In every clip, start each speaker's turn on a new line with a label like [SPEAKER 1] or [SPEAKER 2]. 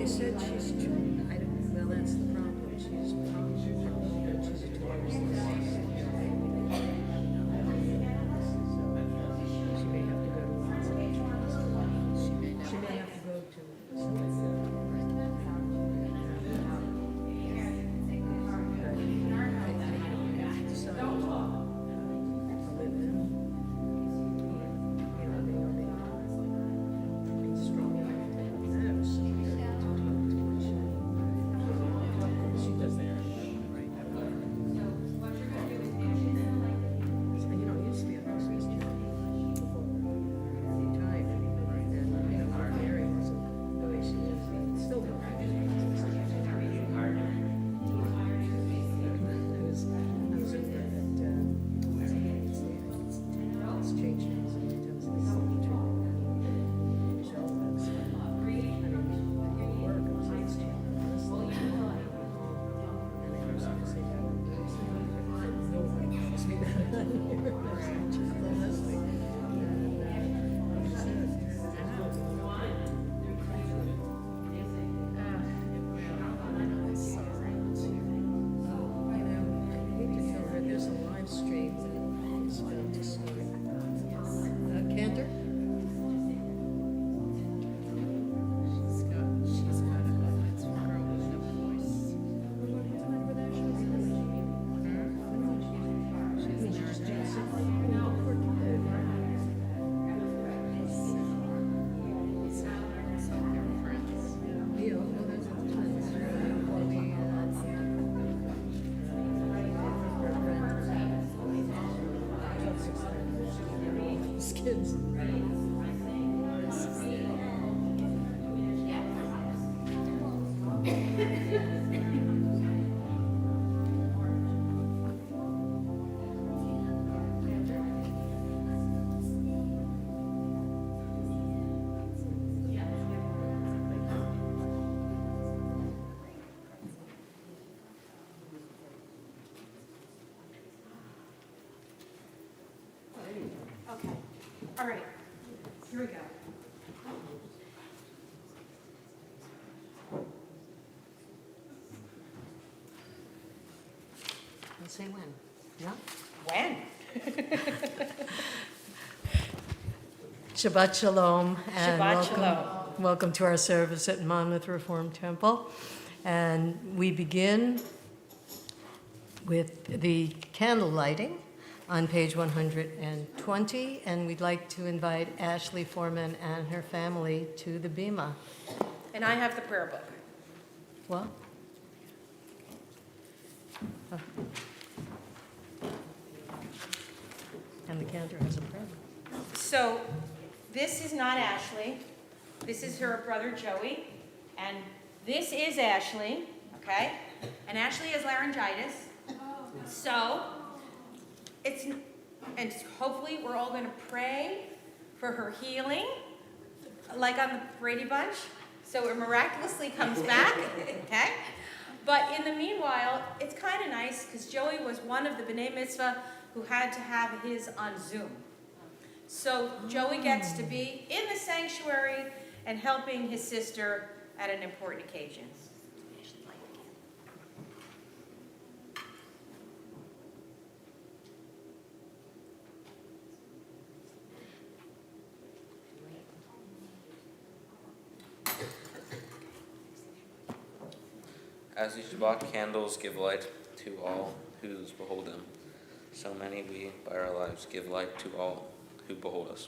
[SPEAKER 1] They said she's too, I don't, well, that's the problem. She's probably, she's a 2 hours late. She may have to go to a hospital. She may have to go to Cantor? Kids.
[SPEAKER 2] Okay. All right. Here we go.
[SPEAKER 1] I'll say when. Yeah?
[SPEAKER 2] When?
[SPEAKER 1] Shabbat Shalom. And
[SPEAKER 2] Shabbat Shalom.
[SPEAKER 1] Welcome to our service at Monmouth Reformed Temple. And we begin with the candle lighting on page 120, and we'd like to invite Ashley Foreman and her family to the Bima.
[SPEAKER 2] And I have the prayer book.
[SPEAKER 1] What? Oh. And the Cantor has a prayer book.
[SPEAKER 2] So this is not Ashley. This is her brother Joey. And this is Ashley, okay? And Ashley has laryngitis. So and hopefully we're all going to pray for her healing, like on the Brady Bunch, so it miraculously comes back, okay? But in the meanwhile, it's kind of nice because Joey was one of the B'nai Mitzvah who had to have his on Zoom. So Joey gets to be in the sanctuary and helping his sister at an important occasion.
[SPEAKER 3] As the Shabbat candles give light to all who behold them, so many we, by our lives, give light to all who behold us.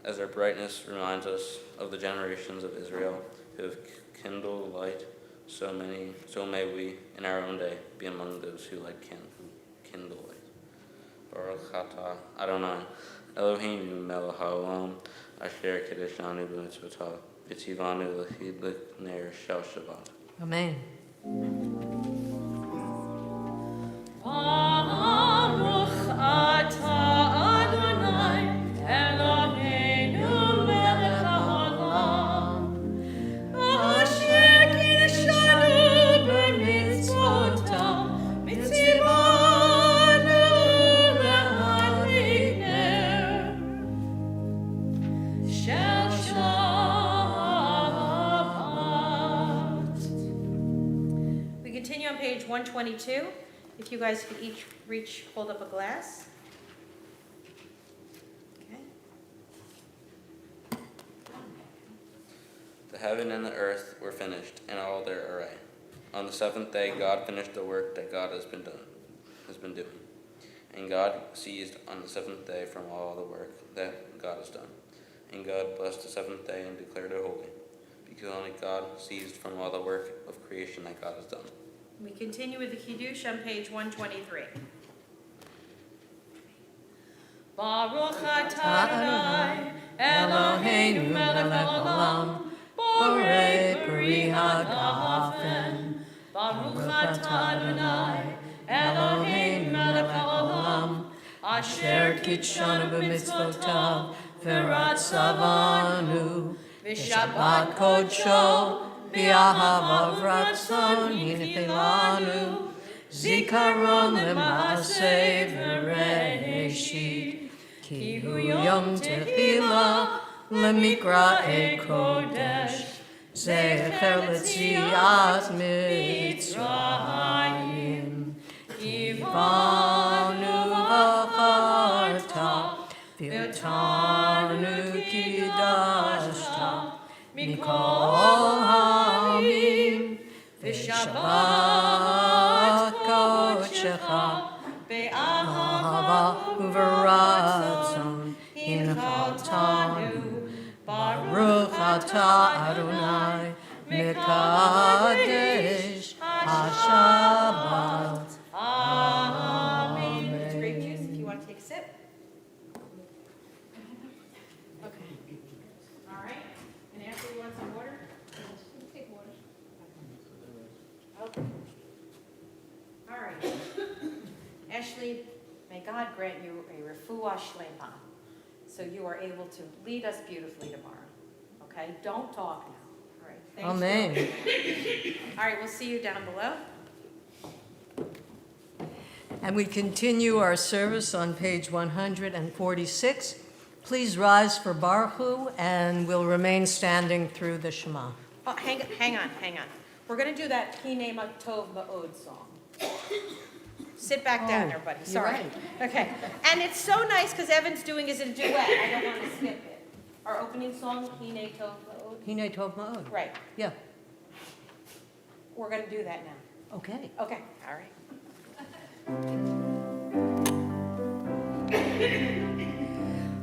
[SPEAKER 3] As our brightness reminds us of the generations of Israel who have kindled light, so may we, in our own day, be among those who kindle light. Baruch atah Adonai, Eloheinu melech haolam, asher kiddushanu b'mitzvotav, v'tzivanu l'chidlik ner shel Shabbat.
[SPEAKER 1] Amen.
[SPEAKER 2] Baruch atah Adonai, Eloheinu melech haolam, asher kiddushanu b'mitzvotav, v'tzivanu l'chidlik ner shel Shabbat. 122. If you guys could each hold up a glass. Okay.
[SPEAKER 3] The heaven and the earth were finished, and all their array. On the seventh day, God finished the work that God has been doing. And God ceased on the seventh day from all the work that God has done. And God blessed the seventh day and declared it holy, because only God ceased from all the work of creation that God has done.
[SPEAKER 2] We continue with the Kiddush on page 123. Baruch atah Adonai, Eloheinu melech haolam, borei peri hagafen. Baruch atah Adonai, Eloheinu melech haolam, asher kitshanu b'mitzvotav, v'ratzavanu, v'shabbat kodsho, v'ahavav ratzon hinchilanu, zikaron l'maaseh v'reishit, ki hu yom tehillah l'mikra'ei kodesh, zecher l'tzias mitzrayim, kivanu v'charta, v'tanu kidashta, mikol ha'amim, v'shabbat kodshecha, be'ahava u'v'ratzon hinchaltanu, baruch atah Adonai, mekadesh ha'shabbat. Amen. It's grape juice if you want to take a sip. Okay. All right. And Ashley, you want some water? Take water. Okay. All right. Ashley, may God grant you a refuah shlema, so you are able to lead us beautifully tomorrow. Okay? Don't talk now. All right. Thanks.
[SPEAKER 1] Amen.
[SPEAKER 2] All right. We'll see you down below.
[SPEAKER 1] And we continue our service on page 146. Please rise for Baruch Hu, and we'll remain standing through the Shema.
[SPEAKER 2] Oh, hang on. We're going to do that Hinei Tov Ma'od song. Sit back down, everybody.
[SPEAKER 1] you're
[SPEAKER 2] Sorry.
[SPEAKER 1] right.
[SPEAKER 2] Okay. And it's so nice because Evan's doing is a duet. I don't want to skip it. Our opening song, Hinei Tov Ma'od.
[SPEAKER 1] Hinei Tov Ma'od.
[SPEAKER 2] Right.
[SPEAKER 1] Yeah,
[SPEAKER 2] We're going to do that now.
[SPEAKER 1] okay.
[SPEAKER 2] Okay. All right.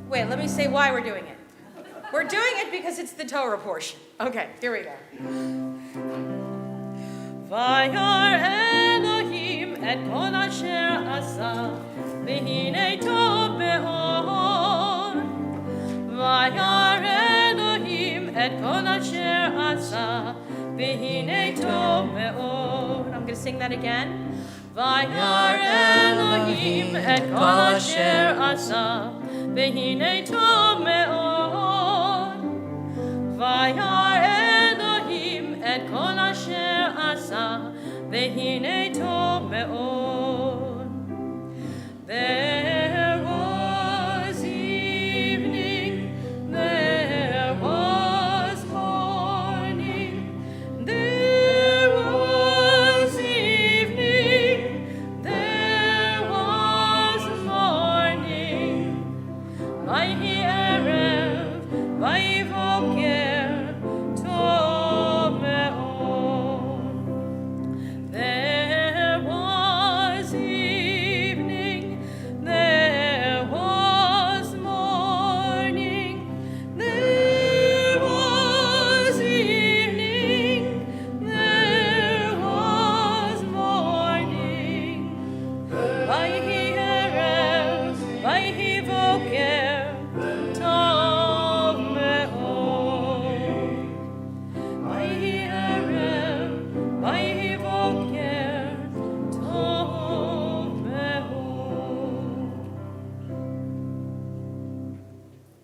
[SPEAKER 2] Wait, let me say why we're doing it. We're doing it because it's the Torah portion. Okay, here we go. Vayar Elohim et kol asher asa, v'hinei tov me'od. Vayar Elohim et kol asher asa, v'hinei tov me'od. I'm going to sing that again. Vayar Elohim et kol asher asa, v'hinei tov me'od. Vayar Elohim et kol asher asa, v'hinei tov me'od. There was evening, there was morning, there was evening, there was morning. Vayhi erev, vayhi boker, tov me'od. There was evening, there was morning, there was evening, there was morning. Vayhi erev, vayhi boker, tov me'od. Vayhi erev, vayhi boker, tov me'od.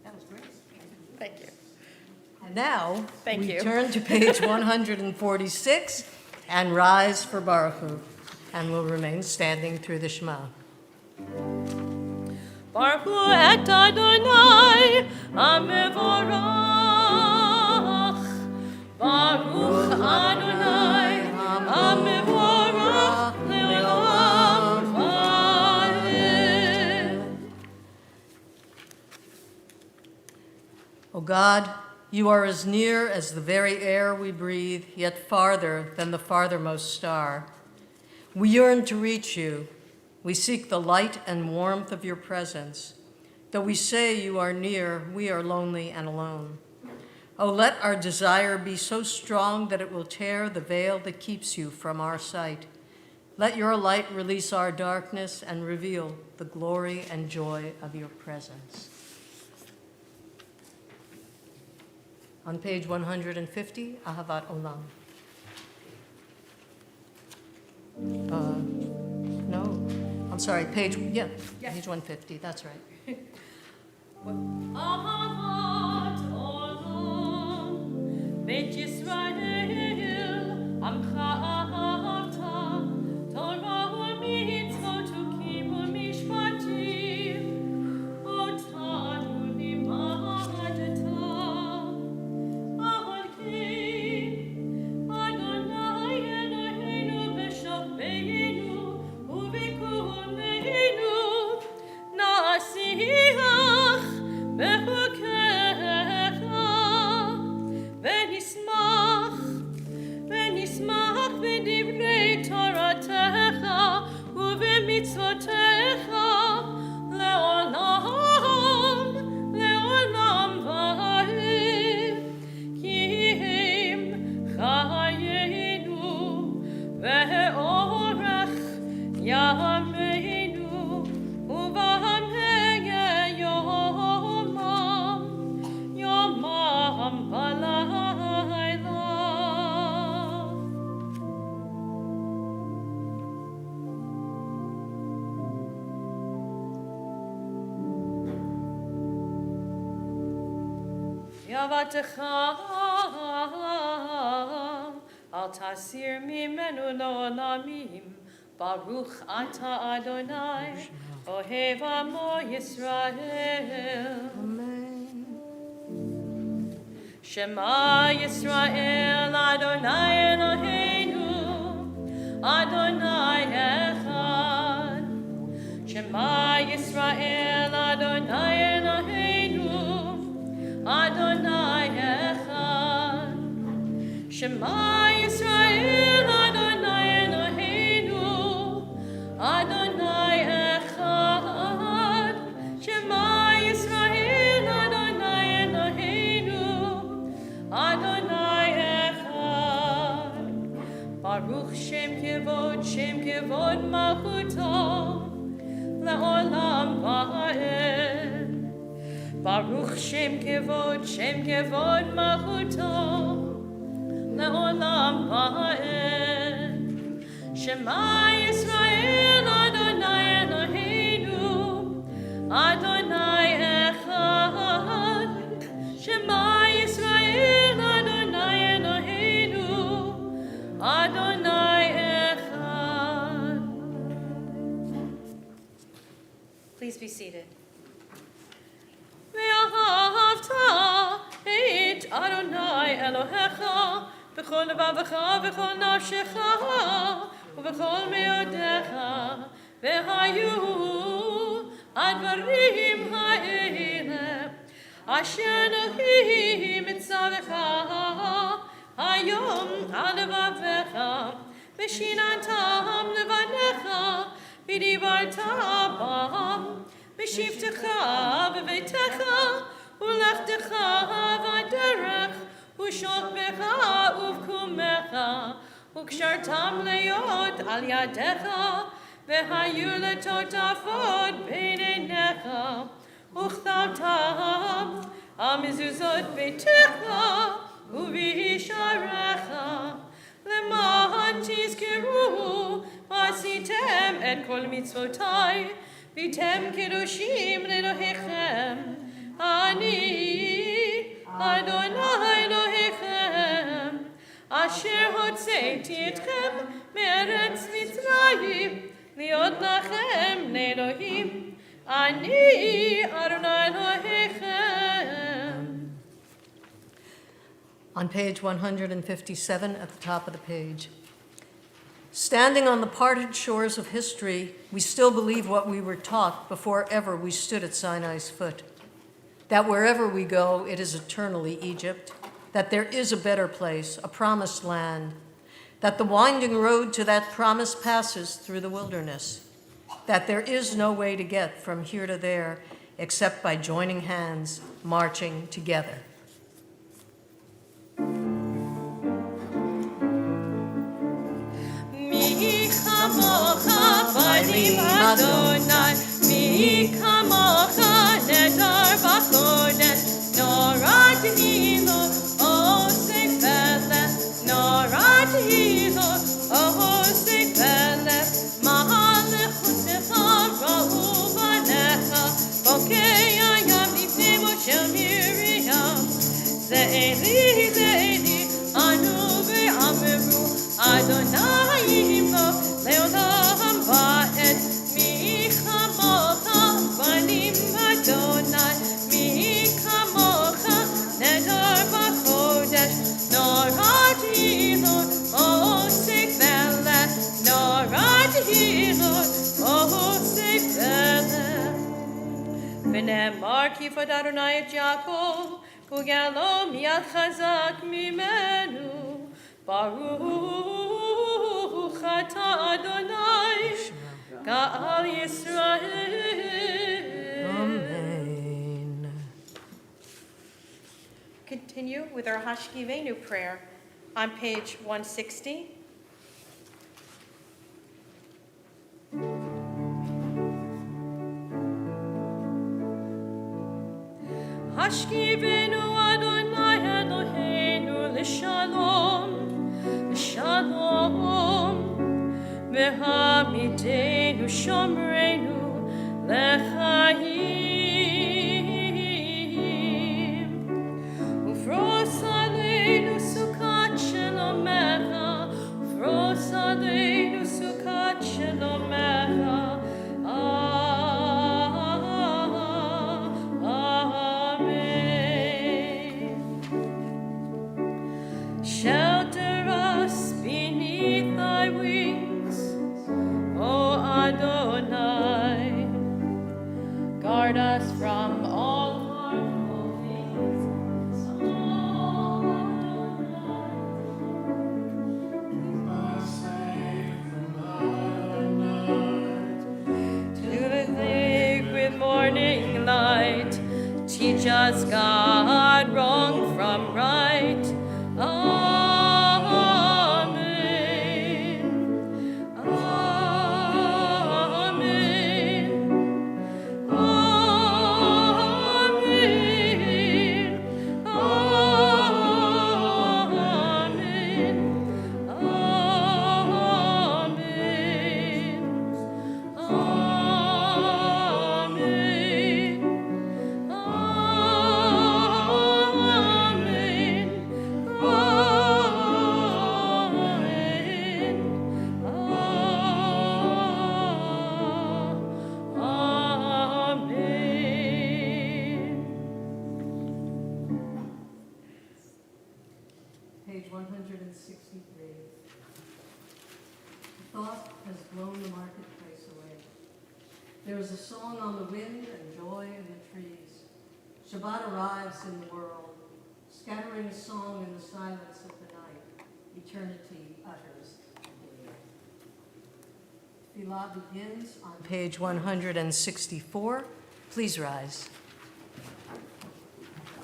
[SPEAKER 1] That was great.
[SPEAKER 2] Thank you.
[SPEAKER 1] And now,
[SPEAKER 2] Thank
[SPEAKER 1] we
[SPEAKER 2] you.
[SPEAKER 1] turn to page 146 and rise for Baruch Hu, and we'll remain standing through the Shema.
[SPEAKER 2] Baruch Hu et Adonai hamevorach. Baruch Adonai hamevorach
[SPEAKER 1] O God, you are as near as the very air we breathe, yet farther than the farthermost star. We yearn to reach you. We seek the light and warmth of your presence. Though we say you are near, we are lonely and alone. Oh, let our desire be so strong that it will tear the veil that keeps you from our sight. Let your light release our darkness and reveal the glory and joy of your presence. On page 150, Ahavat Olam. No, I'm sorry, page 150, that's right.
[SPEAKER 4] אהבת עולם, בית ישראל, עמך אהבת, תורה ומצוות וקיימו משפטים, אותנו לימדת. על כן, אדוני אלוהינו בשוכבנו ובקומנו, נשיח בחוקיך, ונשמח בדברי תורתך ובמצוותיך לעולם, לעולם ועד, כי הם חיינו ואורך ימינו ובהם יומם ולילה. יבטך אל תסיר ממנו לעולמים, ברוך אתה אדוני אוהב עמו ישראל. שמע ישראל אדוני אלוהינו, אדוני אחד. שמע ישראל אדוני אלוהינו, אדוני אחד. שמע ישראל אדוני אלוהינו, אדוני אחד. שמע ישראל אדוני אלוהינו, אדוני אחד. ברוך שם כבוד מלכותו לעולם ועד. ברוך שם כבוד מלכותו לעולם ועד. שמע ישראל אדוני אלוהינו, אדוני אחד. שמע ישראל אדוני אלוהינו, אדוני אחד.
[SPEAKER 2] Please be seated.
[SPEAKER 4] ואהבת את אדוני אלוהיך בכל לבבך ובכל נפשך ובכל מאודיך, והיו הדברים האלה אשר אלוהים מצווך היום על לבביך, ושיננתם לבניך ודיברת בם בשבתך בביתך ולכתך בדרך ושוכבך ובקומך, וקשרתם להיות על ידיך, והיו לטוטפות בין עיניך, וכתבתם על מזוזות ביתך ובשעריך, למען תזכרו ועשיתם את כל מצוותיי, והייתם קדושים לאלוהיכם. אני אדוני אלוהיכם, אשר הוצאתי אתכם מארץ מצרים, להיות לכם לאלוהים. אני אדוני אלוהיכם.
[SPEAKER 1] On page 157 at the top of the page. Standing on the parted shores of history, we still believe what we were taught before ever we stood at Sinai's foot. that wherever we go, it is eternally Egypt, that there is a better place, a promised land, that the winding road to that promise passes through the wilderness, that there is no way to get from here to there except by joining hands, marching together.
[SPEAKER 4] Mi chamocha banim Adonai, mi kamocha nedar b'chodesh, norat hilo osek beleh, norat hilo osek beleh, ma'alechutecha rahu banecha, bokei hayam mipnei Moshe Miriam, ze'eli anu ve'ameru Adonai imlo leolam ba'ed mi chamocha banim Adonai mi kamocha nedar b'chodesh norat hilot osek beleh norat hilot osek beleh v'ne'emar kifod Adonai et Yaakov ugalo miyad chazak mimenu Baruch atah Adonai, Ga'al Yisrael.
[SPEAKER 1] Amen.
[SPEAKER 2] Continue with our Hashkivenu prayer on page 160.
[SPEAKER 4] Hashkivenu Adonai Eloheinu l'shalom, l'shalom, v'hamidenu shomreinu l'chaim, ufros aleinu sukat shelomecha, ufros aleinu sukat shelomecha. Shelter us beneath thy wings, O Adonai. Guard us from all harmful things, O Adonai. Keep us safe from night. To the thick with morning light, teach us, God, wrong from right. Amen. Amen. Amen. Amen.
[SPEAKER 1] Page 163. Thought has blown the marketplace away. There is a song on the wind and joy in the trees. Shabbat arrives in the world, scattering a song in the silence of the night. Eternity utters the day. Tefillah begins on page 164. Please rise.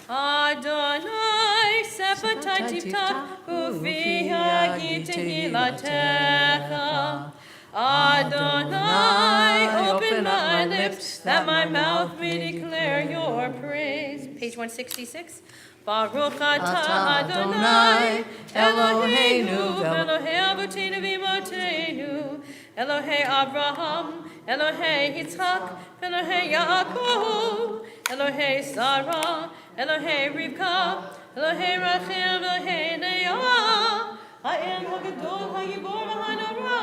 [SPEAKER 4] Adonai sepatai tifta ufi hagi tehilatecha. Adonai, open my lips that my mouth may declare your praise. Page 166. Baruch atah Adonai, Eloheinu, Elohei Avotenu v'Imotenu, Elohei Abraham, Elohei Yitzchak, Elohei Yaakov, Elohei Sarah, Elohei Rivka, Elohei Rachel, Elohei Leah, Ha'el Hagedol, Ha'gibor, Ha'nara,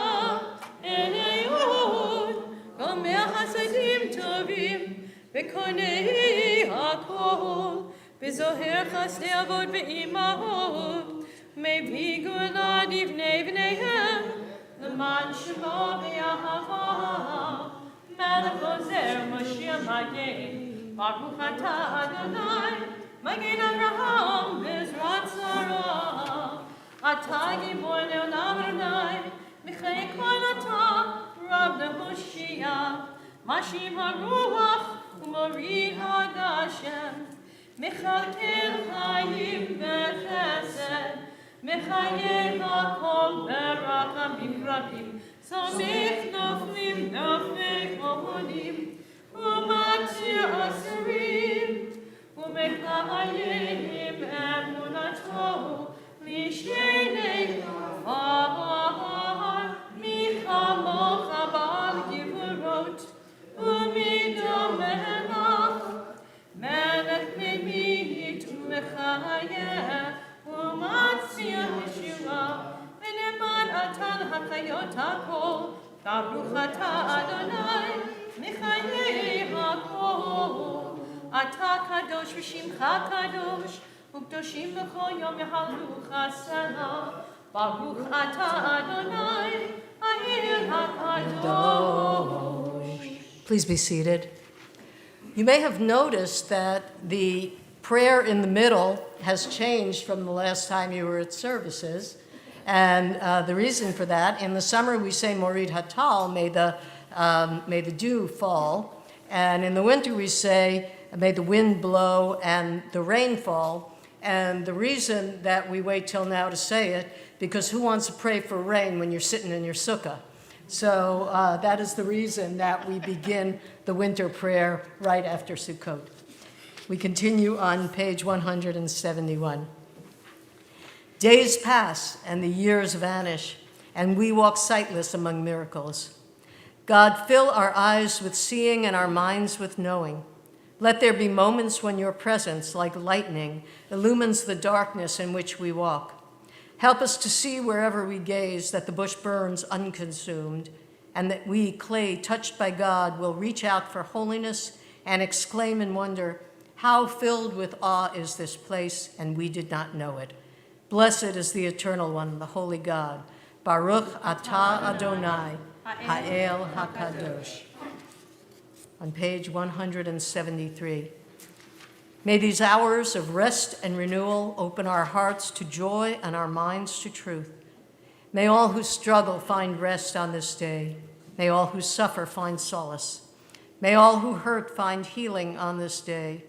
[SPEAKER 4] Eleyod, Gomeh Hasadim Tovim, V'konei HaKol, V'zoher Chasdei Avot V'imahot, Mevi Gula Divnei V'neihem, L'man Shemo V'Yahava, Melech Ozer Moshiach Magen, Baruch atah Adonai, Magen Avraham, Bezrat Sarah. Atah Gibor Leolam Adonai, Michei Kol atah, Rab Nehoshia. Mashiv HaRuach, Umori HaGashem. Mechalkel Chayim Bechesed, Mechayev HaKol Berachamim Rabim. Samich Noflim Nofei Chomonim, Umatzir Asirim, Umekayim Emunato, Lishenei Var, Michamocha Bal Givurot, Umidomenach, Melech Memit Mechayeh, Umatzir Yeshua, Veneman Atan HaChayot HaKol, Baruch atah Adonai, Mechayeh HaKol. Atah Kadosh v'Shimcha Kadosh, U'Kdoshim b'Chol Yom Yehalu Chasana. Baruch atah Adonai, Ha'el HaKadosh.
[SPEAKER 1] Please be seated. You may have noticed that the prayer in the middle has changed from the last time you were at services. And the reason for that, in the summer we say Morid Hatal, may the dew fall. And in the winter we say, may the wind blow and the rain fall. And the reason that we wait till now to say it, because who wants to pray for rain when you're sitting in your sukkah? So that is the reason that we begin the winter prayer right after Sukkot. We continue on page 171. Days pass and the years vanish, and we walk sightless among miracles. God, fill our eyes with seeing and our minds with knowing. Let there be moments when your presence, like lightning, illumines the darkness in which we walk. Help us to see wherever we gaze that the bush burns unconsumed, and that we, clay touched by God, will reach out for holiness and exclaim in wonder, how filled with awe is this place, and we did not know it. Blessed is the Eternal One, the Holy God. Baruch atah Adonai, Ha'el HaKadosh. On page 173. May these hours of rest and renewal open our hearts to joy and our minds to truth. May all who struggle find rest on this day. May all who suffer find solace. May all who hurt find healing on this day.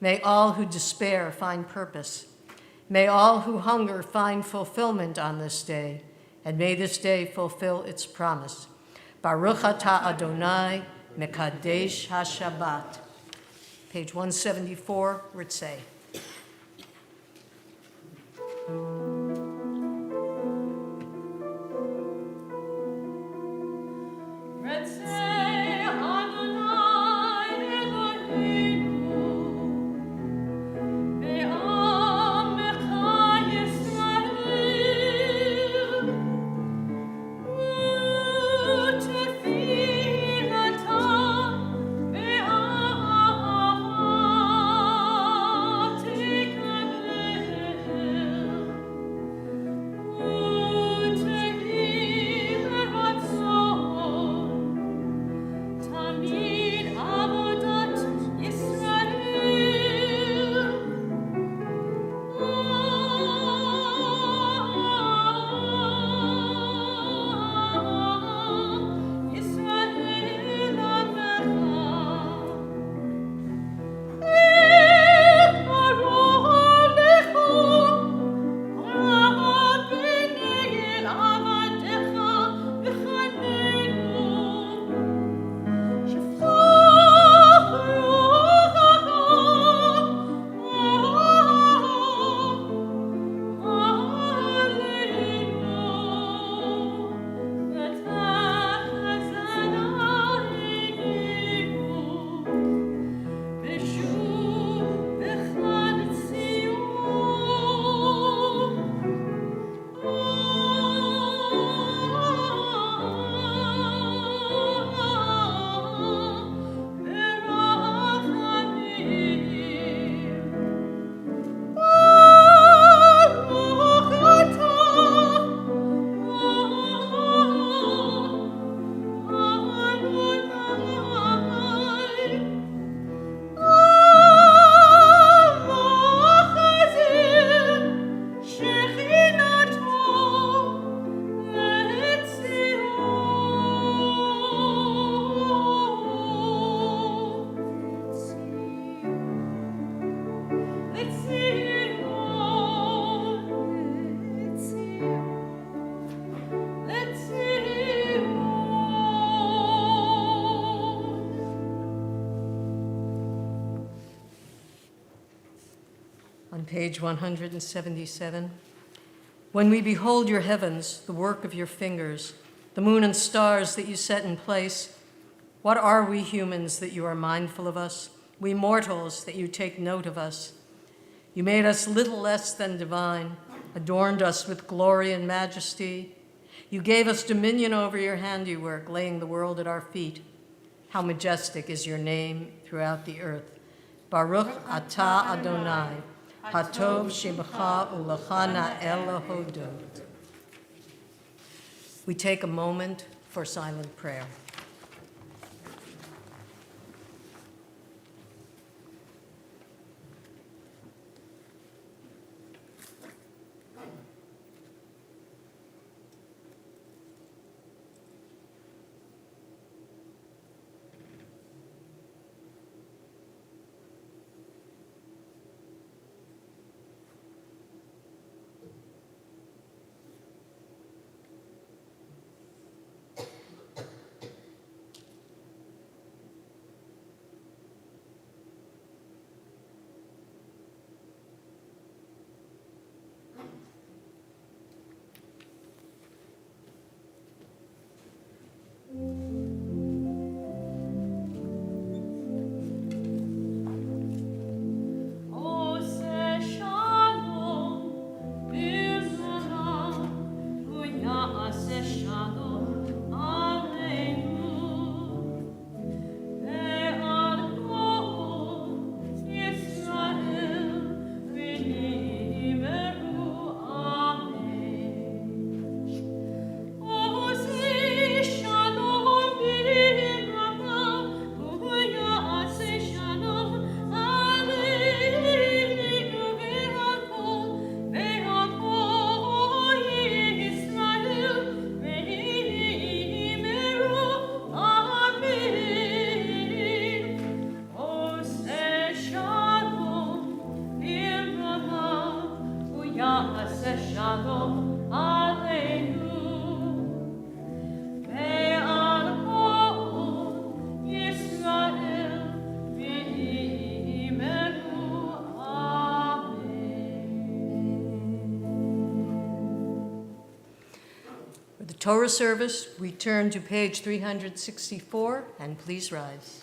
[SPEAKER 1] May all who despair find purpose. May all who hunger find fulfillment on this day, and may this day fulfill its promise. Baruch atah Adonai, Mekadesh HaShabbat. Page 174, Ritzei. On page 177, when we behold your heavens, the work of your fingers, the moon and stars that you set in place, what are we humans that you are mindful of us, we mortals that you take note of us? You made us little less than divine, adorned us with glory and majesty. You gave us dominion over your handiwork, laying the world at our feet. How majestic is your name throughout the earth. Baruch atah Adonai, Hatov Shemcha Ulecha Na'el Hodot. We take a moment for silent prayer. Torah service, we turn to page 364, and please rise.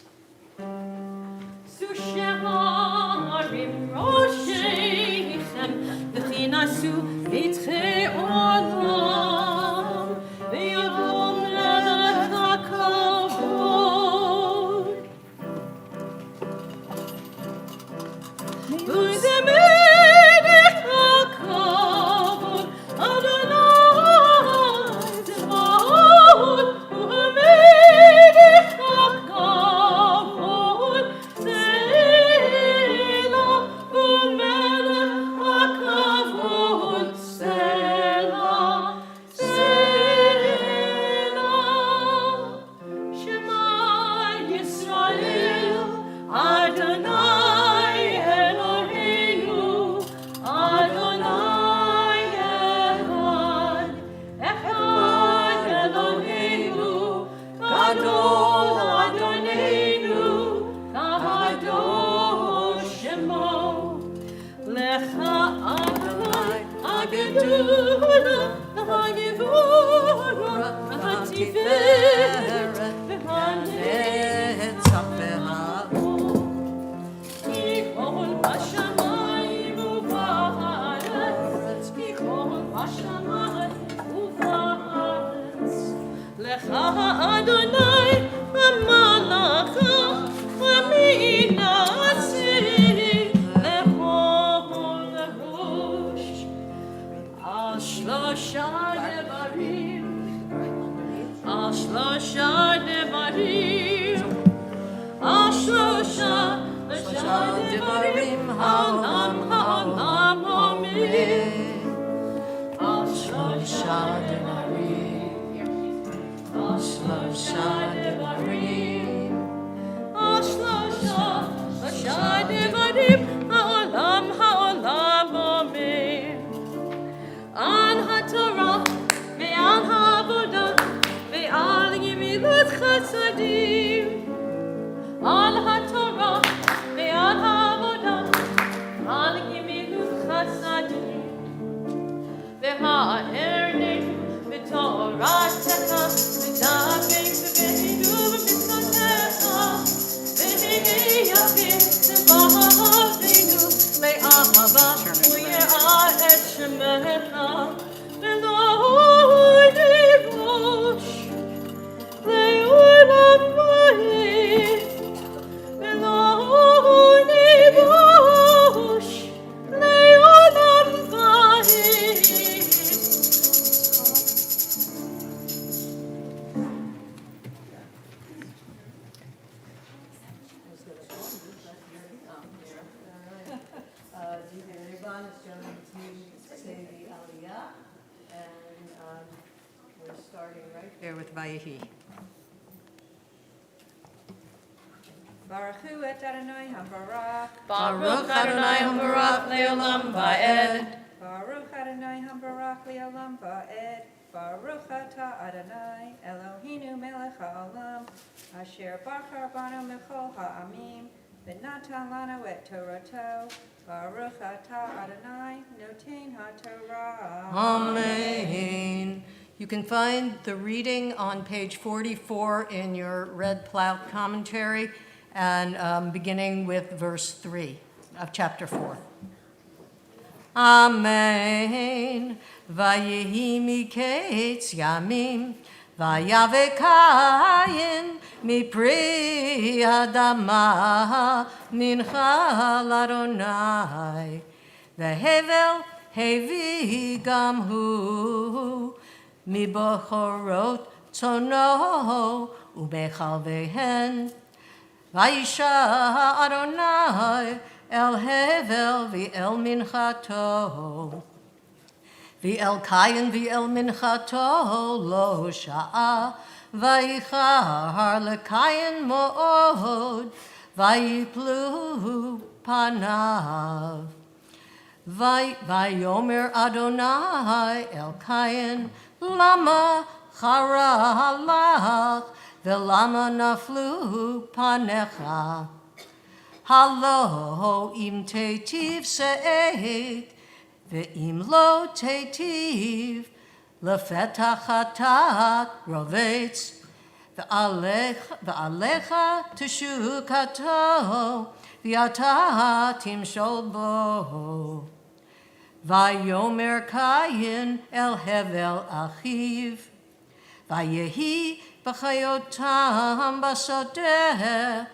[SPEAKER 4] Devarim, Olam
[SPEAKER 1] Ron is going to say the Aliyah, and we're starting right there with Vayehi.
[SPEAKER 5] Baruch Hu et Adonai HaBarak.
[SPEAKER 4] Baruch Adonai HaBarak Le'olam Va'ed.
[SPEAKER 5] Baruch Adonai HaBarak Le'olam Va'ed. Baruch Atah Adonai Eloheinu Melech HaOlam Asher Bachar Banu Mechol Ha'amim V'natan Lanu et Torato. Baruch Atah Adonai Noten HaTorah.
[SPEAKER 1] Amen. You can find the reading on page 44 in your red plough commentary, and beginning with verse 3 of chapter 4. Amen. Vayehi miketz yamim, vayave kayin mipri adama mincha l'Adonai, vehevel hevi gam hu mibochorot tzono ubechalvehen. Vayisha Adonai el hevel v'el minchato, v'el kayin v'el minchato lo sha'a, vayichar lekayin mo'od, vayiplu panav. Vayomer Adonai el kayin, lama chara halach, Velama naflu panecha, halo im tetiv se'et, ve'im lo tetiv, lefetach hatat rovetz, ve'alecha teshukato, v'ata timshol bo. Vayomer kayin el hevel achiv, vayehi B'chayotam basodeh,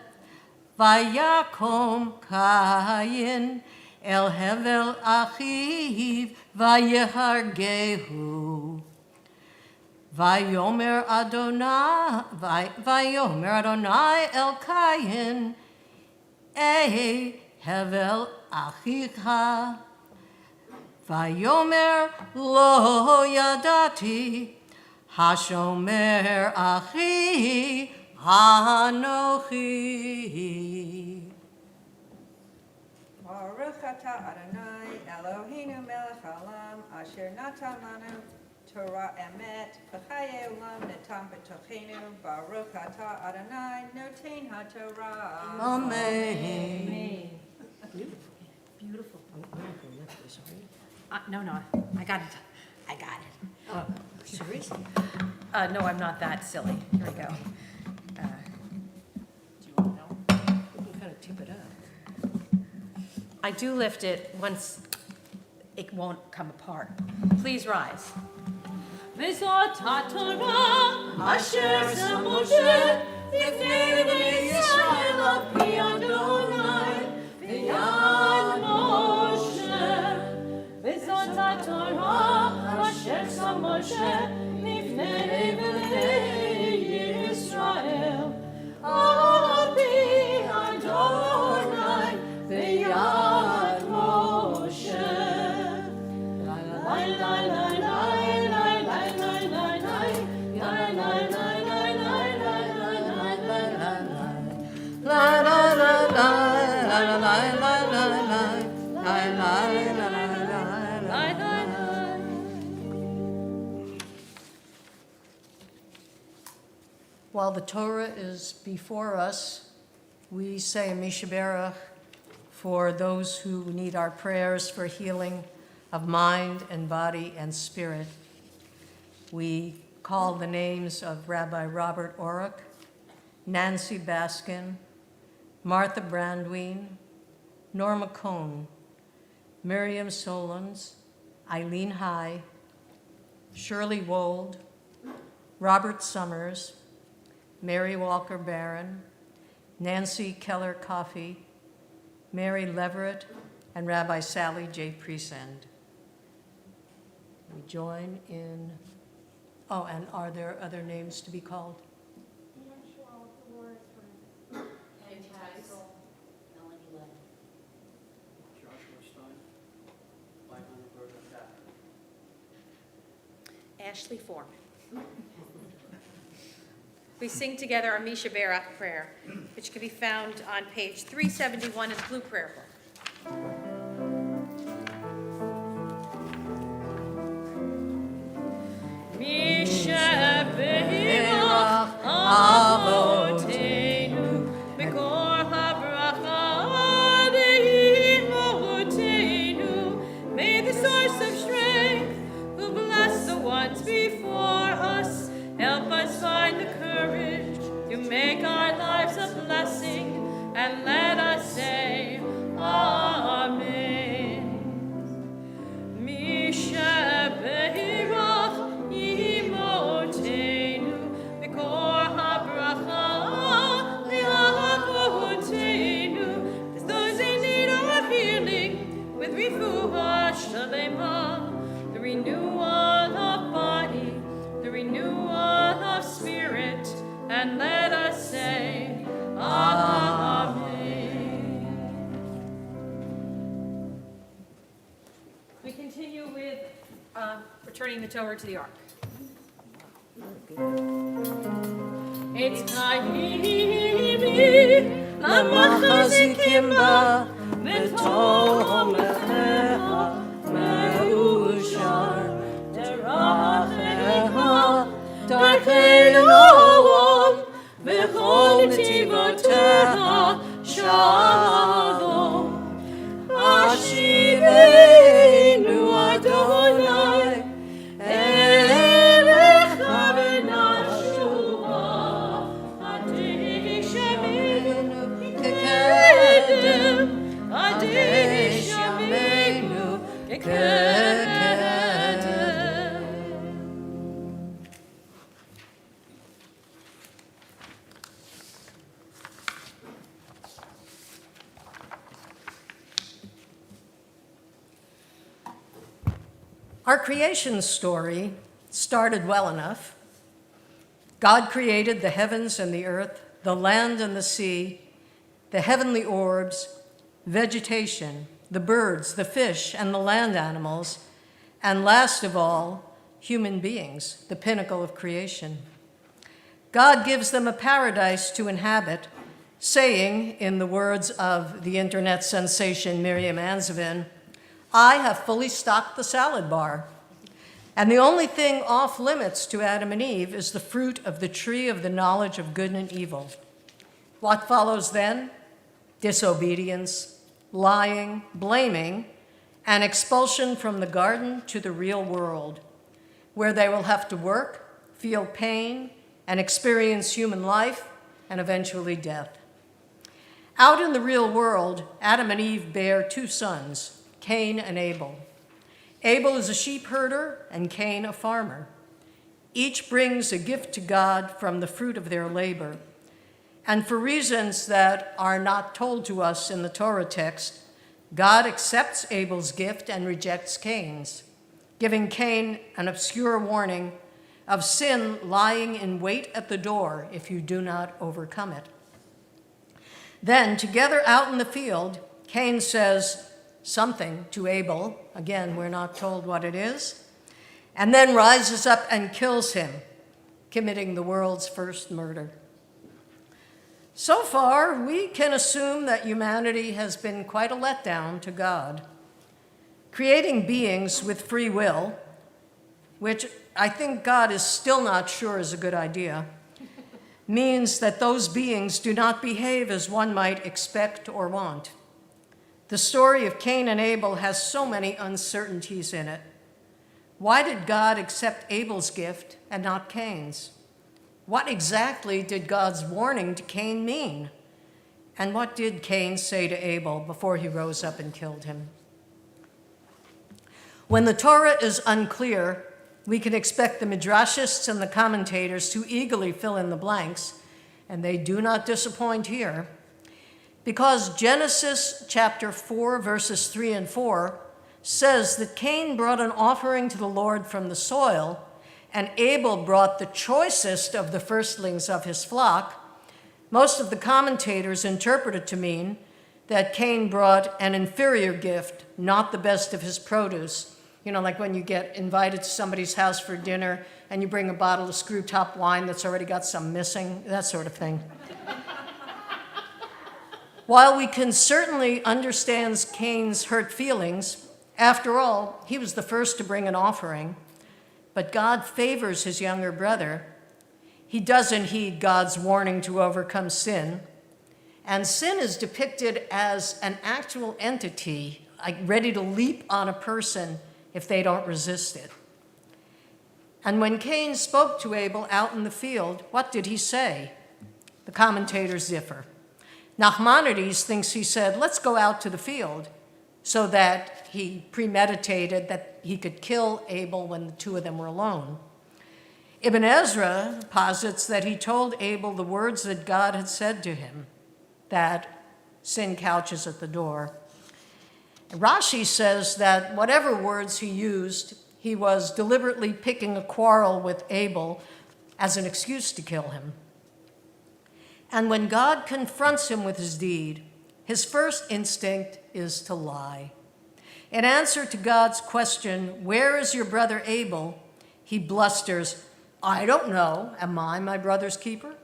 [SPEAKER 1] vayakom kayin el hevel achiv, vayehargehu. Vayomer Adonai el kayin, hevel achicha. Vayomer lo yadati, Hashomer achi hanochi.
[SPEAKER 5] Baruch Atah Adonai Eloheinu Melech Haolam Asher Natan Lanu Torah Emet V'chayei Olam Netam B'tochenu. Baruch Atah Adonai Noten HaTorah.
[SPEAKER 1] Amen.
[SPEAKER 6] Beautiful. No, I got it.
[SPEAKER 1] Oh, seriously?
[SPEAKER 6] No, I'm not that silly. Here we go.
[SPEAKER 1] Do you want to know? You can kind of tip it up.
[SPEAKER 6] I do lift it once it won't come apart. Please rise.
[SPEAKER 4] V'zot ha'Torah asher sa Moshe lifnei bnei Yisrael al pi Adonai v'yad Moshe. V'zot ha'Torah asher sa Moshe lifnei bnei Yisrael al pi Adonai v'yad Moshe. La la la la la.
[SPEAKER 1] While the Torah is before us, we say a Mishaberach for those who need our prayers for healing of mind and body and spirit. We call the names of Rabbi Robert Orrick, Nancy Baskin, Martha Brandween, Norma Cohn, Miriam Solons, Eileen High, Shirley Wold, Robert Summers, Mary Walker Barron, Nancy Keller Coffey, Mary Leverett, and Rabbi Sally J. Presend. We join in, oh, and are there other names to be called?
[SPEAKER 2] Ashley Foreman. We sing together our Misha Berach prayer, which can be found on page 371 in the Blue Prayer Book.
[SPEAKER 4] Misha Berach Avotenu Mikor HaBracha Deimotenu. May the source of strength, who bless the ones before us, help us find the courage to make our lives a blessing, and let us say, Amen. Misha Berach Imotenu Mikor HaBracha Le'avotenu. There's those in need of healing with refuah shalema, the renewal of body, the renewal of spirit, and let us say, Amen. We continue with returning the Torah to the ark. It's Kaimi,
[SPEAKER 1] למחזיקים בה בתומך מאושר דרכיה דרכי נועם וכל נתיבותיה שלום. השיבנו אדוני אליך ונשובה, עדי שמנו כקדם, עדי שמנו כקדם. Our creation story started well enough. God created the heavens and the earth, the land and the sea, the heavenly orbs, vegetation, the birds, the fish, and the land animals, and last of all, human beings, the pinnacle of creation. God gives them a paradise to inhabit, saying, in the words of the internet sensation Miriam Anzovin, I have fully stocked the salad bar. And the only thing off limits to Adam and Eve is the fruit of the tree of the knowledge of good and evil. What follows then? Disobedience, lying, blaming, and expulsion from the garden to the real world, where they will have to work, feel pain, and experience human life, and eventually death. Out in the real world, Adam and Eve bear two sons, Cain and Abel. Abel is a sheep herder and Cain a farmer. Each brings a gift to God from the fruit of their labor. And for reasons that are not told to us in the Torah text, God accepts Abel's gift and rejects Cain's, giving Cain an obscure warning of sin lying in wait at the door if you do not overcome it. Then, together out in the field, Cain says something to Abel. Again, we're not told what it is. And then rises up and kills him, committing the world's first murder. So far, we can assume that humanity has been quite a letdown to God. Creating beings with free will, which I think God is still not sure is a good idea, means that those beings do not behave as one might expect or want. The story of Cain and Abel has so many uncertainties in it. Why did God accept Abel's gift and not Cain's? What exactly did God's warning to Cain mean? And what did Cain say to Abel before he rose up and killed him? When the Torah is unclear, we can expect the midrashists and the commentators to eagerly fill in the blanks, and they do not disappoint here. Because Genesis chapter 4, verses 3 and 4 says that Cain brought an offering to the Lord from the soil, and Abel brought the choicest of the firstlings of his flock, most of the commentators interpret it to mean that Cain brought an inferior gift, not the best of his produce, You know, like when you get invited to somebody's house for dinner and you bring a bottle of screw top wine that's already got some missing, that sort of thing. While we can certainly understand Cain's hurt feelings, after all, he was the first to bring an offering, but God favors his younger brother. He doesn't heed God's warning to overcome sin, and sin is depicted as an actual entity, like ready to leap on a person if they don't resist it. And when Cain spoke to Abel out in the field, what did he say? The commentators differ. Nachmanides thinks he said, let's go out to the field, so that he premeditated that he could kill Abel when the two of them were alone. Ibn Ezra posits that he told Abel the words that God had said to him, that sin couches at the door. Rashi says that whatever words he used, he was deliberately picking a quarrel with Abel as an excuse to kill him. And when God confronts him with his deed, his first instinct is to lie. In answer to God's question, "Where is your brother Abel?" he blusters, "I don't know. Am I my brother's keeper?"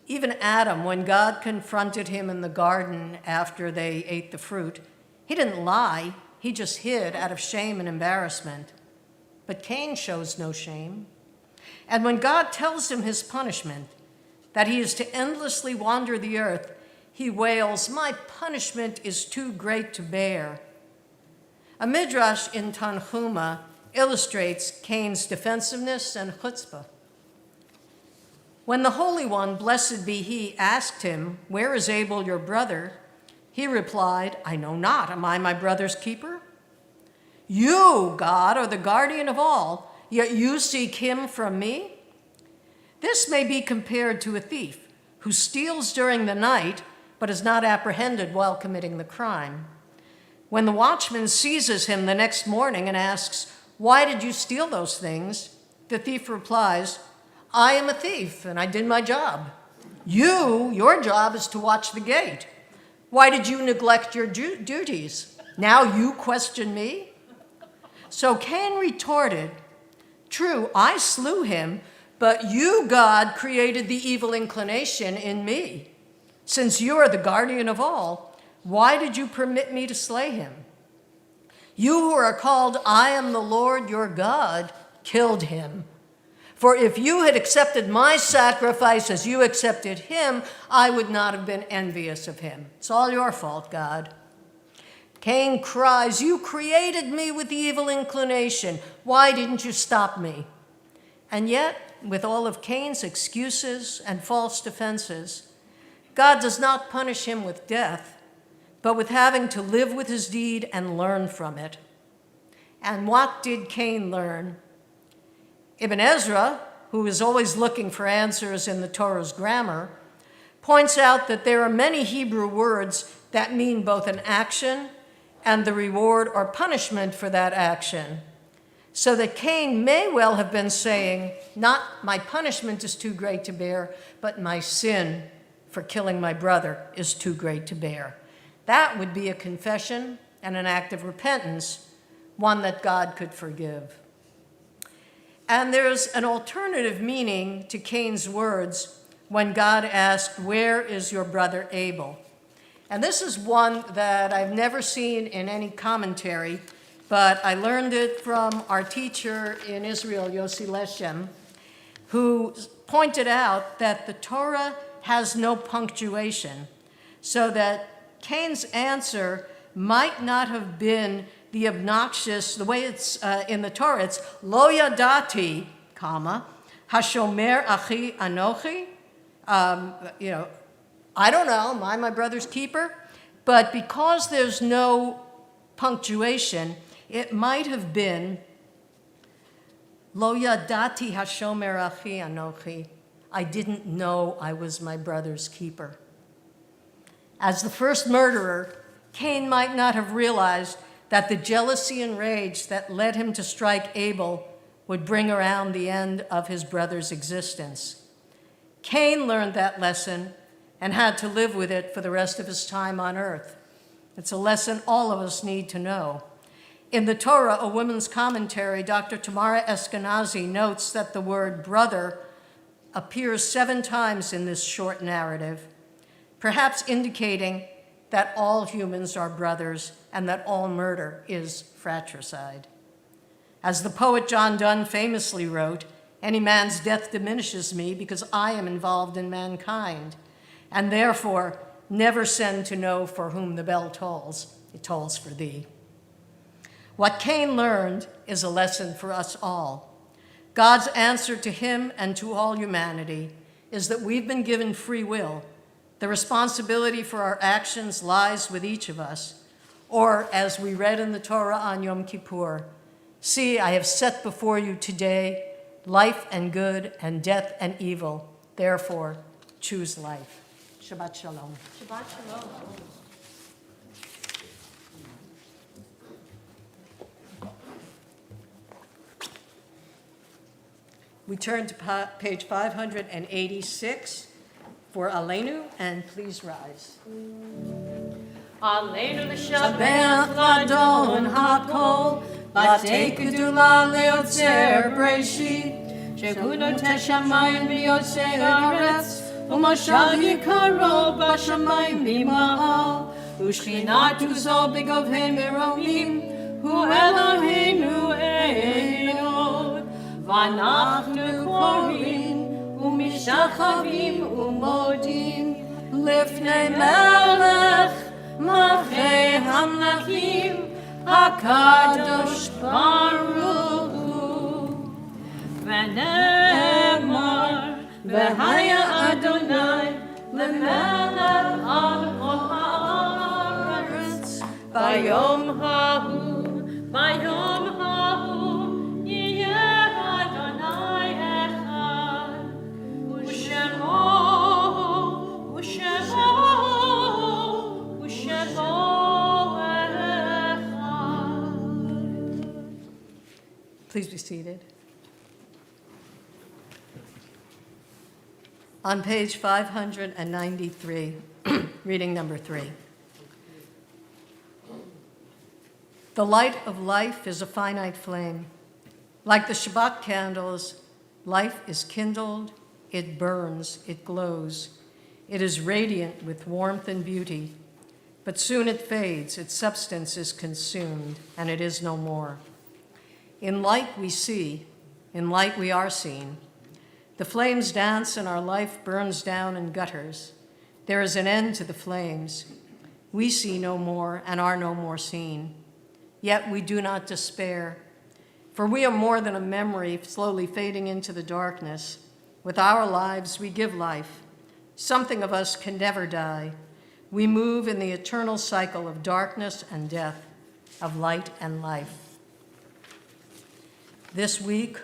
[SPEAKER 1] Even Adam, when God confronted him in the garden after they ate the fruit, he didn't lie. He just hid out of shame and embarrassment. But Cain shows no shame. And when God tells him his punishment, that he is to endlessly wander the earth, he wails, "My punishment is too great to bear." A midrash in Tanhuma illustrates Cain's defensiveness and chutzpah. When the Holy One, blessed be he, asked him, "Where is Abel, your brother?" he replied, "I know not. Am I my brother's keeper?" You, God, are the guardian of all, yet you seek him from me? This may be compared to a thief who steals during the night but is not apprehended while committing the crime. When the watchman seizes him the next morning and asks, "Why did you steal those things?" the thief replies, "I am a thief and I did my job. Your job is to watch the gate. Why did you neglect your duties? Now you question me?" So Cain retorted, "True, I slew him, but you, God, created the evil inclination in me. Since you are the guardian of all, why did you permit me to slay him? You who are called, I am the Lord your God, killed him. For if you had accepted my sacrifice as you accepted him, I would not have been envious of him. It's all your fault, God." Cain cries, "You created me with the evil inclination. Why didn't you stop me?" And yet, with all of Cain's excuses and false defenses, God does not punish him with death, but with having to live with his deed and learn from it. And what did Cain learn? Ibn Ezra, who is always looking for answers in the Torah's grammar, points out that there are many Hebrew words that mean both an action and the reward or punishment for that action. So that Cain may well have been saying, not my punishment is too great to bear, but my sin for killing my brother is too great to bear. That would be a confession and an act of repentance, one that God could forgive. And there's an alternative meaning to Cain's words when God asked, "Where is your brother Abel?" And this is one that I've never seen in any commentary, but I learned it from our teacher in Israel, Yossi Leshem, who pointed out that the Torah has no punctuation, so that Cain's answer might not have been the obnoxious, the way it's in the Torah, it's lo yadati, comma, hashomer achi anochi, I don't know, am I my brother's keeper? But because there's no punctuation, it might have been lo yadati hashomer achi anochi, I didn't know I was my brother's keeper. As the first murderer, Cain might not have realized that the jealousy and rage that led him to strike Abel would bring around the end of his brother's existence. Cain learned that lesson and had to live with it for the rest of his time on earth. It's a lesson all of us need to know. In the Torah, a woman's commentary, Dr. Tamara Eskenazi notes that the word brother appears 7 times in this short narrative, perhaps indicating that all humans are brothers and that all murder is fratricide. As the poet John Donne famously wrote, "Any man's death diminishes me because I am involved in mankind, and therefore never send to know for whom the bell tolls. It tolls for thee." What Cain learned is a lesson for us all. God's answer to him and to all humanity is that we've been given free will. The responsibility for our actions lies with each of us. Or, as we read in the Torah on Yom Kippur, "See, I have set before you today life and good and death and evil. Therefore, choose life." Shabbat shalom.
[SPEAKER 6] Shabbat shalom.
[SPEAKER 1] We turn to page 586 for Aleinu, and please rise.
[SPEAKER 4] Aleinu
[SPEAKER 1] Shabbat
[SPEAKER 4] l'shabbat
[SPEAKER 1] l'Adon hakol, batei gedula leotzer breshit,
[SPEAKER 4] shekunot hashamayim b'yotzei haaretz, u'moshav yikaro b'shamayim b'ma'al, u'shchinatu zo b'govhei meromim, hu Eloheinu Eod, v'anachnu korim, u'mishachavim u'modim,
[SPEAKER 1] lifnei
[SPEAKER 4] melech, Malchei Hamlachim, HaKadosh Baruch Hu. V'nemar, v'haya Adonai, l'melech al kol haaretz. Bayom hahu, yiyeh Adonai echad, u'shemo,
[SPEAKER 1] Please be seated. On page 593, reading number 3. The light of life is a finite flame. Like the Shabbat candles, life is kindled, it burns, it glows. It is radiant with warmth and beauty, but soon it fades, its substance is consumed, and it is no more. In light we see, in light we are seen. The flames dance and our life burns down in gutters. There is an end to the flames. We see no more and are no more seen. Yet we do not despair, for we are more than a memory slowly fading into the darkness. With our lives we give life. Something of us can never die. We move in the eternal cycle of darkness and death, of light and life. This week,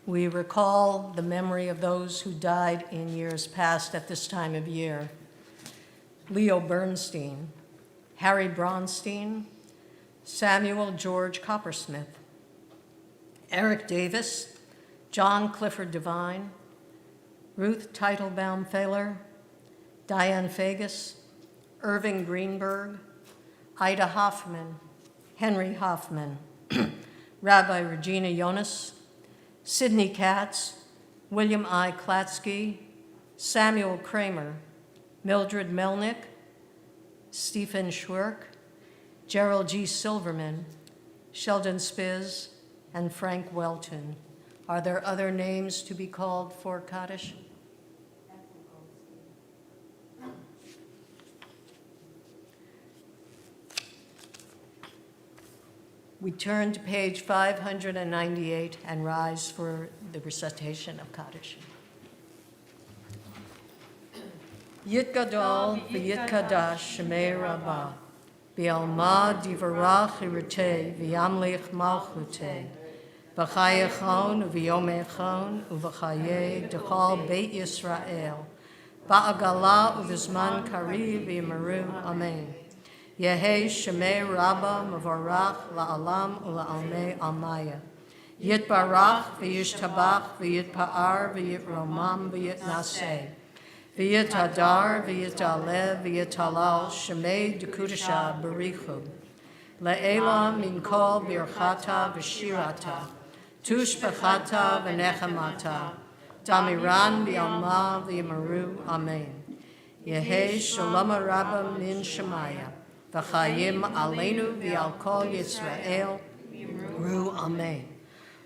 [SPEAKER 1] we recall the memory of those who died in years past at this time of year. Leo Bernstein, Harry Bronstein, Samuel George Coppersmith, Eric Davis, John Clifford Devine, Ruth Teitelbaum Fehler, Diane Fagus, Irving Greenberg, Ida Hoffman, Henry Hoffman, Rabbi Regina Jonas, Sidney Katz, William I. Klatsky, Samuel Kramer, Mildred Melnick, Stephen Schwerk, Gerald G. Silverman, Sheldon Spiz, and Frank Welton. Are there other names to be called for Kaddish? We turn to page 598 and rise for the recitation of Kaddish. Yit Gadol v'yit Kadash Shemei Rabbah v'alma divarach iratei v'yamlich malchutei v'chayechon v'yomechon uv'chayei dechal Beit Yisrael ba'agala uv'zman kariv v'yimaru Amen. Yehei Shemei Rabbah Mavarach La'alam Ula'almei Almaya. Yit Barach V'yishtabach V'yitpa'ar V'yitromam V'yitnaseh. V'yitadar V'yitalev V'yitalal Shemei Dekudasha Barichu. Le'ela min kol birchata v'shirata, tushbechata v'nechamata, damiran v'alma v'yimaru, amen. Yehi shalom rabba min shemaya, v'chayim aleinu v'al kol Yisrael, ru, amen.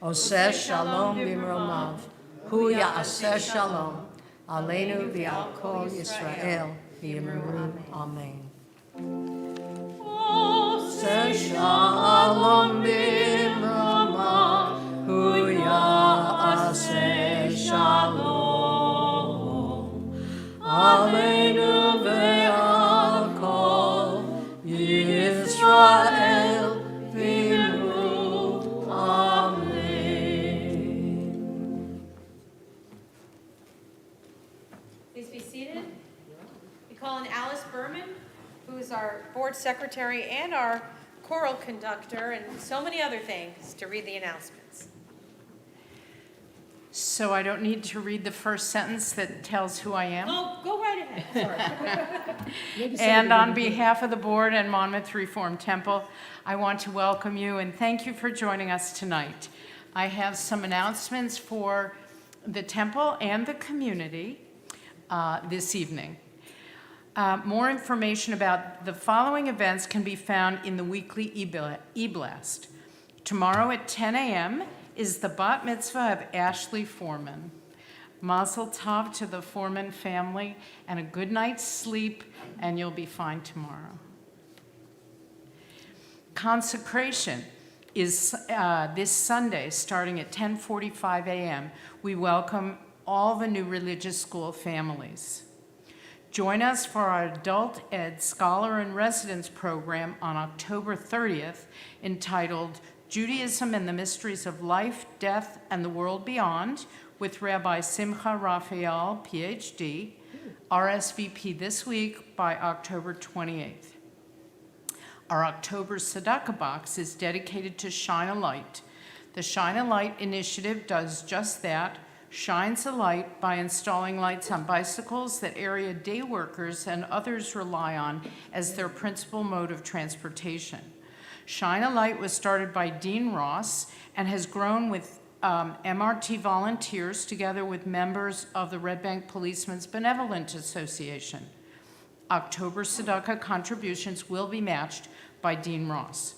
[SPEAKER 1] Oseh shalom b'mromav, hu ya'aseh shalom, aleinu v'al kol Yisrael, v'yimaru, amen. Oseh shalom b'mromav, hu ya'aseh shalom, aleinu v'al kol Yisrael, v'yimaru, amen.
[SPEAKER 2] Please be seated. We call on Alice Berman, who is our board secretary and our choral conductor and so many other things, to read the announcements.
[SPEAKER 6] So I don't need to read the first sentence that tells who I am?
[SPEAKER 2] Oh, go right ahead. Sorry.
[SPEAKER 6] And on behalf of the board and Monmouth Reformed Temple, I want to welcome you and thank you for joining us tonight. I have some announcements for the temple and the community this evening. More information about the following events can be found in the weekly e-blast. Tomorrow at 10 a.m. is the bat mitzvah of Ashley Foreman. Mazel tov to the Foreman family and a good night's sleep, and you'll be fine tomorrow. Consecration is this Sunday starting at 10:45 a.m. We welcome all the new religious school families. Join us for our Adult Ed Scholar in Residence program on October 30th, entitled Judaism and the Mysteries of Life, Death, and the World Beyond, with Rabbi Simcha Raphael, PhD, RSVP this week by October 28th. Our October Tzedakah box is dedicated to Shine a Light. The Shine a Light initiative does just that, shines a light by installing lights on bicycles that area day workers and others rely on as their principal mode of transportation. Shine a Light was started by Dean Ross and has grown with MRT volunteers together with members of the Red Bank Policemen's Benevolent Association. October Tzedakah contributions will be matched by Dean Ross.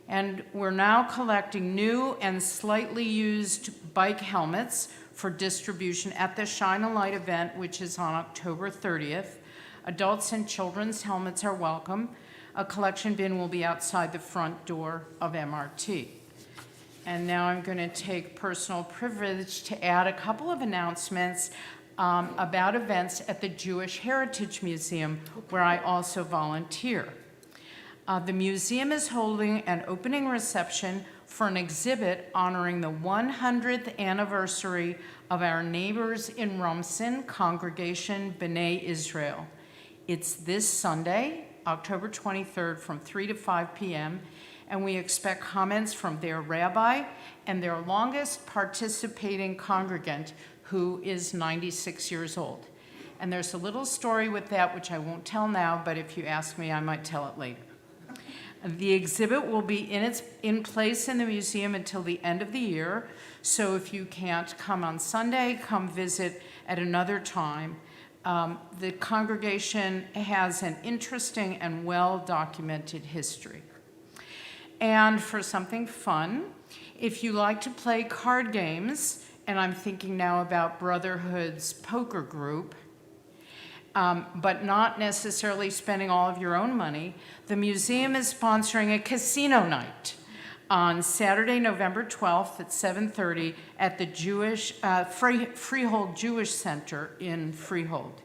[SPEAKER 6] And we're now collecting new and slightly used bike helmets for distribution at the Shine a Light event, which is on October 30th. Adults and children's helmets are welcome. A collection bin will be outside the front door of MRT. And now I'm going to take personal privilege to add a couple of announcements about events at the Jewish Heritage Museum, where I also volunteer. The museum is holding an opening reception for an exhibit honoring the 100th anniversary of our neighbors in Rumson congregation, B'nai Israel. It's this Sunday, October 23rd, from 3 to 5 p.m., and we expect comments from their rabbi and their longest participating congregant, who is 96 years old. And there's a little story with that, which I won't tell now, but if you ask me, I might tell it later. The exhibit will be in place in the museum until the end of the year, so if you can't come on Sunday, come visit at another time. The congregation has an interesting and well-documented history. And for something fun, if you like to play card games, and I'm thinking now about Brotherhood's poker group, but not necessarily spending all of your own money, the museum is sponsoring a casino night on Saturday, November 12th at 7:30 at the Freehold Jewish Center in Freehold.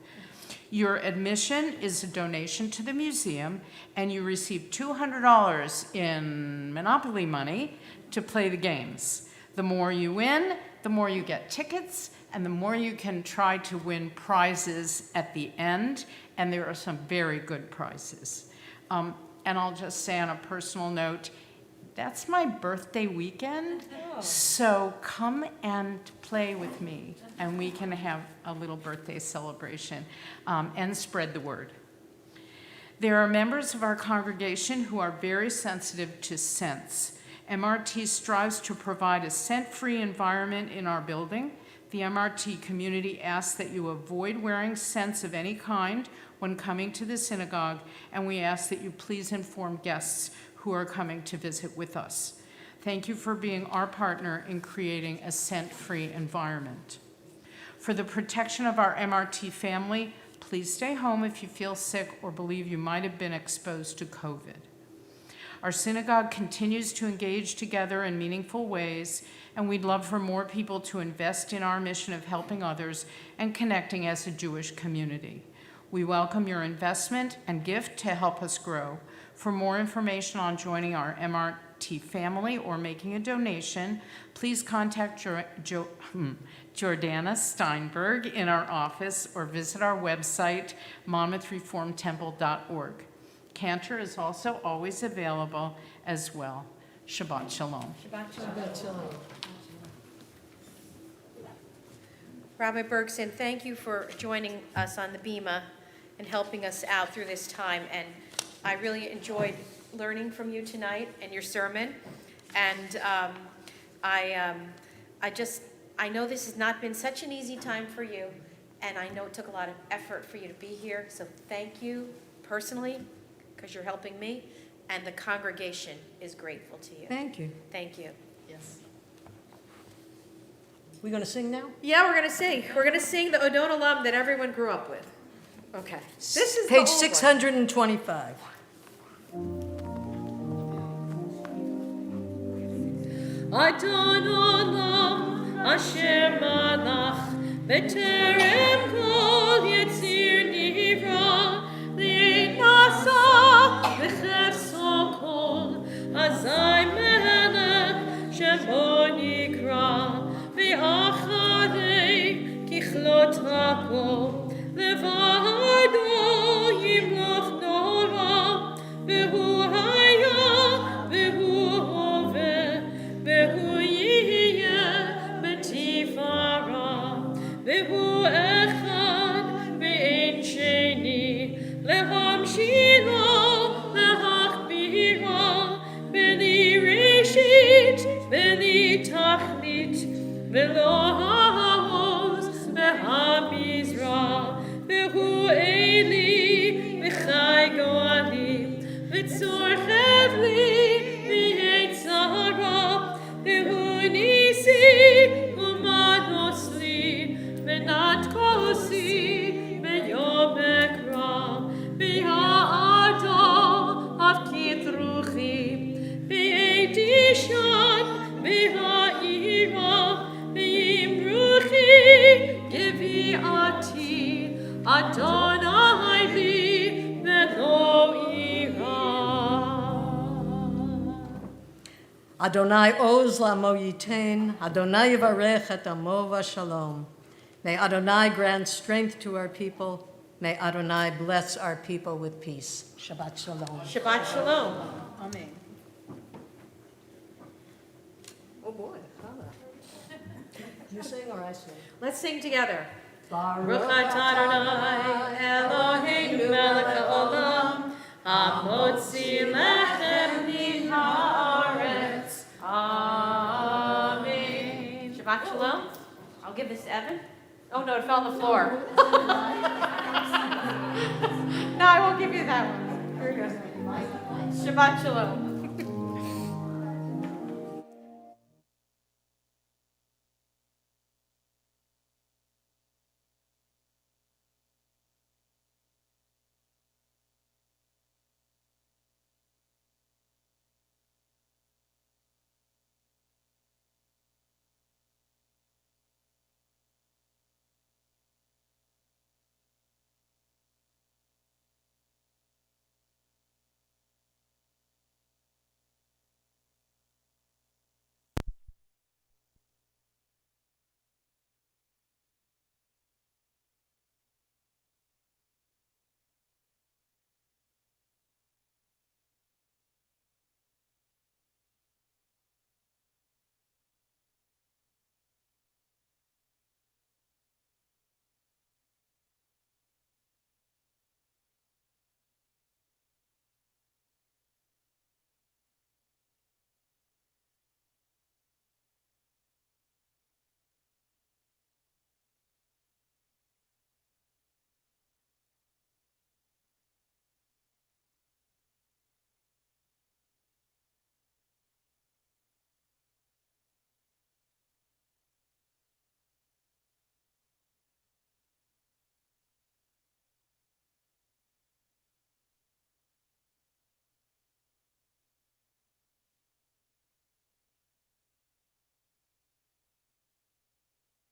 [SPEAKER 6] Your admission is a donation to the museum, and you receive $200 in Monopoly money to play the games. The more you win, the more you get tickets, and the more you can try to win prizes at the end, and there are some very good prizes. And I'll just say on a personal note, that's my birthday weekend, so come and play with me, and we can have a little birthday celebration and spread the word. There are members of our congregation who are very sensitive to scents. MRT strives to provide a scent-free environment in our building. The MRT community asks that you avoid wearing scents of any kind when coming to the synagogue, and we ask that you please inform guests who are coming to visit with us. Thank you for being our partner in creating a scent-free environment. For the protection of our MRT family, please stay home if you feel sick or believe you might have been exposed to COVID. Our synagogue continues to engage together in meaningful ways, and we'd love for more people to invest in our mission of helping others and connecting as a Jewish community. We welcome your investment and gift to help us grow. For more information on joining our MRT family or making a donation, please contact Jordana Steinberg in our office or visit our website, monmouthreformtemple.org. Cantor is also always available as well. Shabbat Shalom.
[SPEAKER 2] Shabbat Shalom. Rabbi Bergson, thank you for joining us on the Bima and helping us out through this time. And I really enjoyed learning from you tonight and your sermon. And I know this has not been such an easy time for you, and I know it took a lot of effort for you to be here. So thank you personally, because you're helping me, and the congregation is grateful to you.
[SPEAKER 1] Thank you.
[SPEAKER 2] Thank you.
[SPEAKER 1] Yes. We going to sing now?
[SPEAKER 2] Yeah, we're going to sing. We're going to sing the Odon Olam that everyone grew up with. Okay. This is
[SPEAKER 1] Page
[SPEAKER 2] the old
[SPEAKER 1] 625.
[SPEAKER 4] Adon Olam Asher Malach B'terem Kol Yetzir Nivra Le'nasa B'chefso Kol Azai Melech Shemo Nikra Ve'acharei Kichlot HaKol Levado Yimloch Nora Ve'hu Haya Ve'hu Hoveh Ve'hu Yiyeh B'tifara Ve'hu Echad Ve'en Sheni Lehamshilo Lehachbira Beli Reshit Beli Tachlit Ve'lo Ha'oz Ve'hamizra Ve'hu Eli V'chai Goali V'tzor Chevli V'yetzara Ve'hu Nisi U'manosli Ve'nat Kosi Ve'yom Ekra Ve'ha'ado Avkit Ruchi Ve'edishan Ve'ha'ira Ve'imruchi Gevi'ati Adonai li Ve'lo ira.
[SPEAKER 1] Adonai oz la'amo yitain, Adonai yivarech et amo v'shalom. May Adonai grant strength to our people. May Adonai bless our people with peace. Shabbat shalom.
[SPEAKER 2] Shabbat Shalom.
[SPEAKER 6] Amen.
[SPEAKER 1] Oh boy, you sing or I sing?
[SPEAKER 2] Let's sing together.
[SPEAKER 4] Baruch atah Adonai Eloheinu melech haolam hamotzi lechem min haaretz. Amen.
[SPEAKER 2] Shabbat Shalom. I'll give this to Evan. Oh no, it fell on the floor. No, I won't give you that one. Here we go. Shabbat Shalom.